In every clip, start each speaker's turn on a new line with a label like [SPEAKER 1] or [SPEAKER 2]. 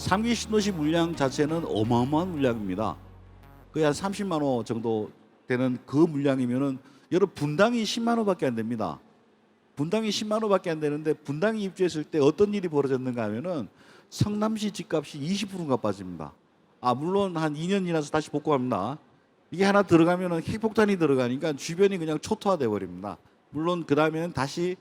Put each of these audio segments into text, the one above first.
[SPEAKER 1] 3기 신도시 물량 자체는 어마어마한 물량입니다. 거의 한 30만 호 정도 되는 그 물량이면은 여러분 분당이 10만 호밖에 안 됩니다. 분당이 10만 호밖에 안 되는데 분당이 입주했을 때 어떤 일이 벌어졌는가 하면은 성남시 집값이 20%가 빠집니다. 물론 한 2년 지나서 다시 복구합니다. 이게 하나 들어가면은 핵폭탄이 들어가니까 주변이 그냥 초토화돼 버립니다. 물론 그 다음에는 다시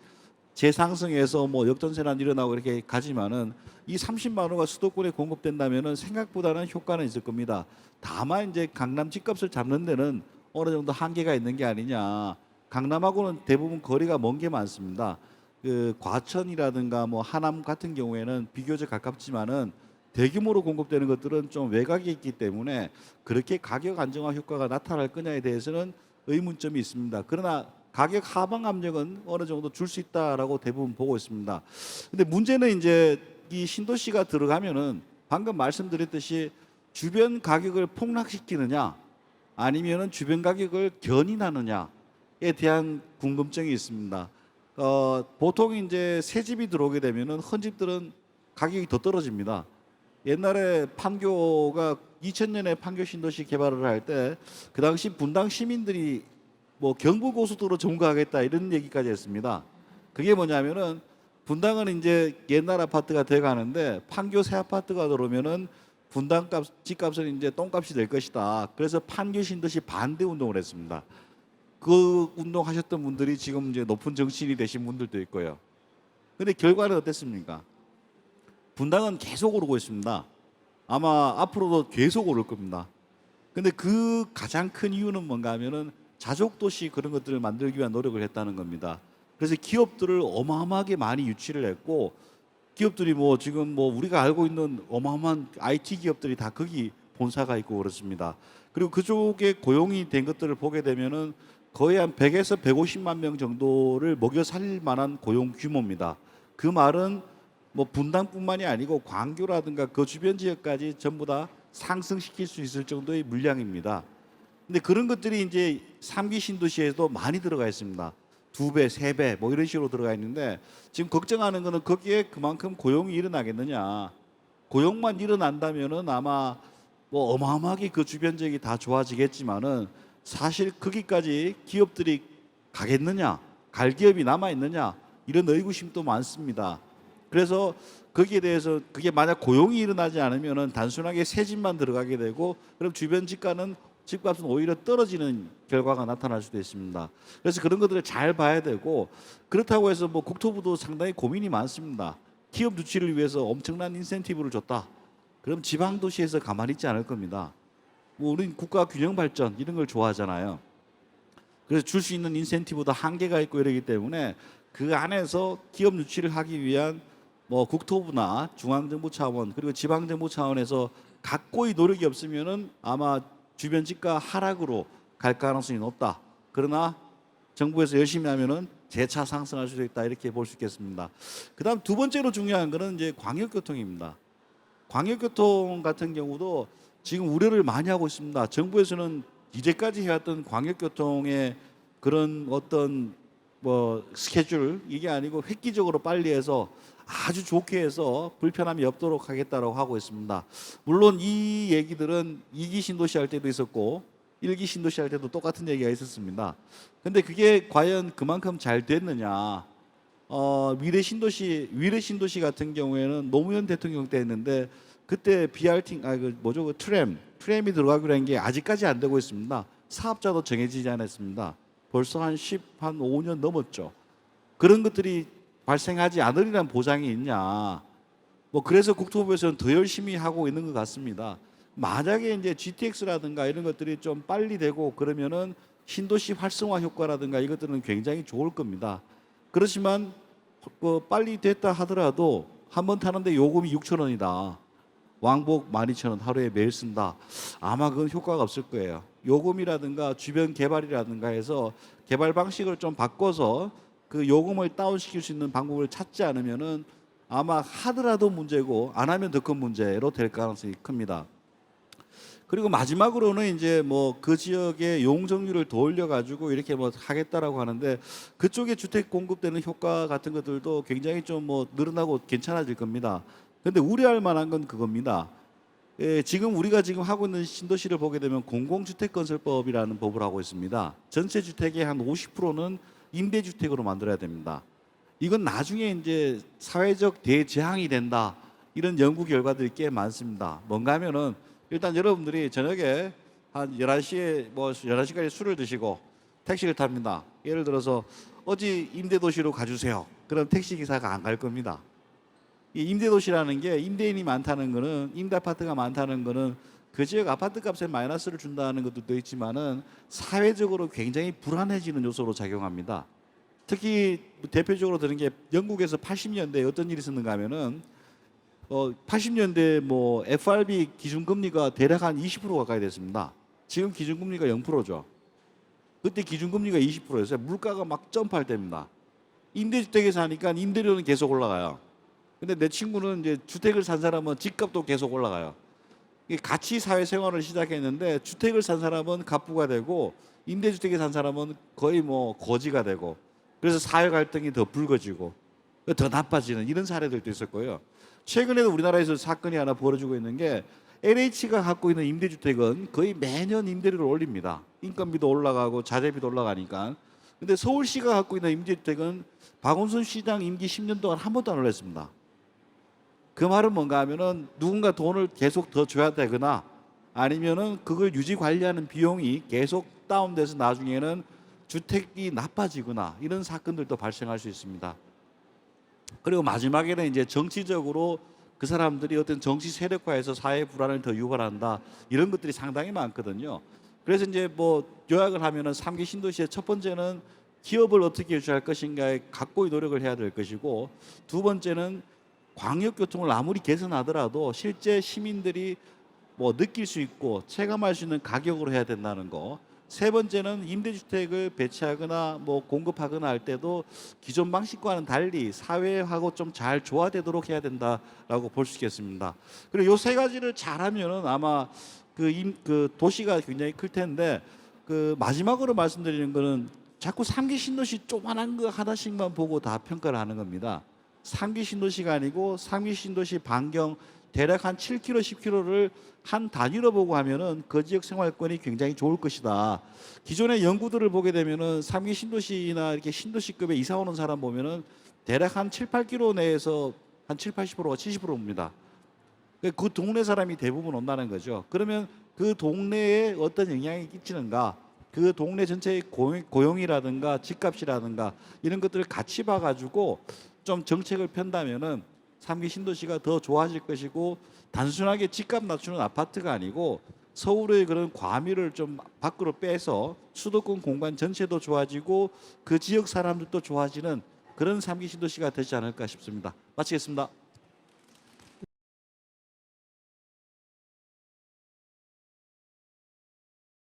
[SPEAKER 1] 재상승해서 뭐 역전세난 일어나고 이렇게 가지만은 이 30만 호가 수도권에 공급된다면은 생각보다는 효과는 있을 겁니다. 다만 이제 강남 집값을 잡는 데는 어느 정도 한계가 있는 게 아니냐. 강남하고는 대부분 거리가 먼 게 많습니다. 그 과천이라든가 뭐 하남 같은 경우에는 비교적 가깝지만은 대규모로 공급되는 것들은 좀 외곽에 있기 때문에 그렇게 가격 안정화 효과가 나타날 거냐에 대해서는 의문점이 있습니다. 그러나 가격 하방 압력은 어느 정도 줄 수 있다라고 대부분 보고 있습니다. 근데 문제는 이제 이 신도시가 들어가면은 방금 말씀드렸듯이 주변 가격을 폭락시키느냐 아니면은 주변 가격을 견인하느냐에 대한 궁금증이 있습니다. 보통 이제 새 집이 들어오게 되면은 헌집들은 가격이 더 떨어집니다. 옛날에 판교가 2000년에 판교 신도시 개발을 할 때 그 당시 분당 시민들이 뭐 경부고속도로 점거하겠다 이런 얘기까지 했습니다. 그게 뭐냐면은 분당은 이제 옛날 아파트가 돼 가는데 판교 새 아파트가 들어오면은 분당 집값은 이제 똥값이 될 것이다. 그래서 판교 신도시 반대 운동을 했습니다. 그 운동하셨던 분들이 지금 이제 높은 정치인이 되신 분들도 있고요. 근데 결과는 어땠습니까? 분당은 계속 오르고 있습니다. 아마 앞으로도 계속 오를 겁니다. 근데 그 가장 큰 이유는 뭔가 하면은 자족도시 그런 것들을 만들기 위한 노력을 했다는 겁니다. 그래서 기업들을 어마어마하게 많이 유치를 했고 기업들이 뭐 지금 뭐 우리가 알고 있는 어마어마한 IT 기업들이 다 거기 본사가 있고 그렇습니다. 그리고 그쪽에 고용이 된 것들을 보게 되면은 거의 한 100에서 150만 명 정도를 먹여 살릴 만한 고용 규모입니다. 그 말은 뭐 분당뿐만이 아니고 광교라든가 그 주변 지역까지 전부 다 상승시킬 수 있을 정도의 물량입니다. 근데 그런 것들이 이제 3기 신도시에도 많이 들어가 있습니다. 2배, 3배 뭐 이런 식으로 들어가 있는데 지금 걱정하는 거는 거기에 그만큼 고용이 일어나겠느냐. 고용만 일어난다면은 아마 뭐 어마어마하게 그 주변 지역이 다 좋아지겠지만은 사실 거기까지 기업들이 가겠느냐, 갈 기업이 남아 있느냐 이런 의구심도 많습니다. 그래서 거기에 대해서 그게 만약 고용이 일어나지 않으면은 단순하게 새 집만 들어가게 되고 그럼 주변 집값은 오히려 떨어지는 결과가 나타날 수도 있습니다. 그래서 그런 것들을 잘 봐야 되고 그렇다고 해서 뭐 국토부도 상당히 고민이 많습니다. 기업 유치를 위해서 엄청난 인센티브를 줬다. 그럼 지방 도시에서 가만히 있지 않을 겁니다. 뭐 우리는 국가 균형 발전 이런 걸 좋아하잖아요. 그래서 줄 수 있는 인센티브도 한계가 있고 이러기 때문에 그 안에서 기업 유치를 하기 위한 뭐 국토부나 중앙정부 차원 그리고 지방정부 차원에서 각고의 노력이 없으면은 아마 주변 집가 하락으로 갈 가능성이 높다. 그러나 정부에서 열심히 하면은 재차 상승할 수도 있다 이렇게 볼 수 있겠습니다. 그다음 두 번째로 중요한 거는 이제 광역교통입니다. 광역교통 같은 경우도 지금 우려를 많이 하고 있습니다. 정부에서는 이제까지 해왔던 광역교통의 그런 어떤 뭐 스케줄 이게 아니고 획기적으로 빨리 해서 아주 좋게 해서 불편함이 없도록 하겠다라고 하고 있습니다. 물론 이 얘기들은 2기 신도시 할 때도 있었고 1기 신도시 할 때도 똑같은 얘기가 있었습니다. 근데 그게 과연 그만큼 잘 됐느냐? 위례 신도시 같은 경우에는 노무현 대통령 때 했는데 그때 BRT 그 뭐죠 그 트램이 들어가기로 한 게 아직까지 안 되고 있습니다. 사업자도 정해지지 않았습니다. 벌써 한 5년 넘었죠. 그런 것들이 발생하지 않으리란 보장이 있냐. 뭐 그래서 국토부에서는 더 열심히 하고 있는 것 같습니다. 만약에 이제 GTX라든가 이런 것들이 좀 빨리 되고 그러면은 신도시 활성화 효과라든가 이것들은 굉장히 좋을 겁니다. 그렇지만 빨리 됐다 하더라도 한 번 타는데 요금이 6,000원이다. 왕복 12,000원 하루에 매일 쓴다. 아마 그건 효과가 없을 거예요. 요금이라든가 주변 개발이라든가 해서 개발 방식을 좀 바꿔서 그 요금을 다운시킬 수 있는 방법을 찾지 않으면은 아마 하더라도 문제고 안 하면 더 큰 문제로 될 가능성이 큽니다. 그리고 마지막으로는 이제 뭐 그 지역의 용적률을 더 올려가지고 이렇게 뭐 하겠다라고 하는데 그쪽에 주택 공급되는 효과 같은 것들도 굉장히 좀 뭐 늘어나고 괜찮아질 겁니다. 근데 우려할 만한 건 그겁니다. 지금 우리가 지금 하고 있는 신도시를 보게 되면 공공주택건설법이라는 법을 하고 있습니다. 전체 주택의 한 50%는 임대주택으로 만들어야 됩니다. 이건 나중에 이제 사회적 대재앙이 된다. 이런 연구 결과들이 꽤 많습니다. 뭔가 하면은 일단 여러분들이 저녁에 한 11시에 뭐 11시까지 술을 드시고 택시를 탑니다. 예를 들어서 어디 임대도시로 가주세요. 그럼 택시기사가 안 갈 겁니다. 이 임대도시라는 게 임대인이 많다는 거는 임대아파트가 많다는 거는 그 지역 아파트 값에 마이너스를 준다는 것도 있지만은 사회적으로 굉장히 불안해지는 요소로 작용합니다. 특히 대표적으로 드는 게 영국에서 80년대에 어떤 일이 있었는가 하면은 80년대 뭐 FRB 기준금리가 대략 한 20% 가까이 됐습니다. 지금 기준금리가 0%죠. 그때 기준금리가 20%였어요. 물가가 막 점프할 때입니다. 임대주택에 사니까 임대료는 계속 올라가요. 근데 내 친구는 이제 주택을 산 사람은 집값도 계속 올라가요. 같이 사회생활을 시작했는데 주택을 산 사람은 갑부가 되고 임대주택에 산 사람은 거의 뭐 거지가 되고 그래서 사회 갈등이 더 불거지고 더 나빠지는 이런 사례들도 있었고요. 최근에도 우리나라에서 사건이 하나 벌어지고 있는 게 LH가 갖고 있는 임대주택은 거의 매년 임대료를 올립니다. 인건비도 올라가고 자재비도 올라가니까. 근데 서울시가 갖고 있는 임대주택은 박원순 시장 임기 10년 동안 한 번도 안 올렸습니다. 그 말은 뭔가 하면은 누군가 돈을 계속 더 줘야 되거나 아니면은 그걸 유지 관리하는 비용이 계속 다운돼서 나중에는 주택이 나빠지거나 이런 사건들도 발생할 수 있습니다. 그리고 마지막에는 이제 정치적으로 그 사람들이 어떤 정치 세력화해서 사회 불안을 더 유발한다 이런 것들이 상당히 많거든요. 그래서 이제 뭐 요약을 하면은 3기 신도시의 첫 번째는 기업을 어떻게 유치할 것인가에 각고의 노력을 해야 될 것이고 두 번째는 광역교통을 아무리 개선하더라도 실제 시민들이 뭐 느낄 수 있고 체감할 수 있는 가격으로 해야 된다는 거. 세 번째는 임대주택을 배치하거나 뭐 공급하거나 할 때도 기존 방식과는 달리 사회하고 좀 잘 조화되도록 해야 된다라고 볼 수 있겠습니다. 그리고 요 세 가지를 잘하면은 아마 그 도시가 굉장히 클 텐데 그 마지막으로 말씀드리는 거는 자꾸 3기 신도시 조그만한 거 하나씩만 보고 다 평가를 하는 겁니다. 3기 신도시가 아니고 3기 신도시 반경 대략 한 7km, 10km를 한 단위로 보고 하면은 그 지역 생활권이 굉장히 좋을 것이다. 기존의 연구들을 보게 되면은 3기 신도시나 이렇게 신도시급에 이사 오는 사람 보면은 대략 한 7, 8km 내에서 한 7, 80%가 70%입니다. 그 동네 사람이 대부분 온다는 거죠. 그러면 그 동네에 어떤 영향이 끼치는가? 그 동네 전체의 고용이라든가 집값이라든가 이런 것들을 같이 봐가지고 좀 정책을 편다면은 3기 신도시가 더 좋아질 것이고 단순하게 집값 낮추는 아파트가 아니고 서울의 그런 과밀을 좀 밖으로 빼서 수도권 공간 전체도 좋아지고 그 지역 사람들도 좋아지는 그런 3기 신도시가 되지 않을까 싶습니다. 마치겠습니다.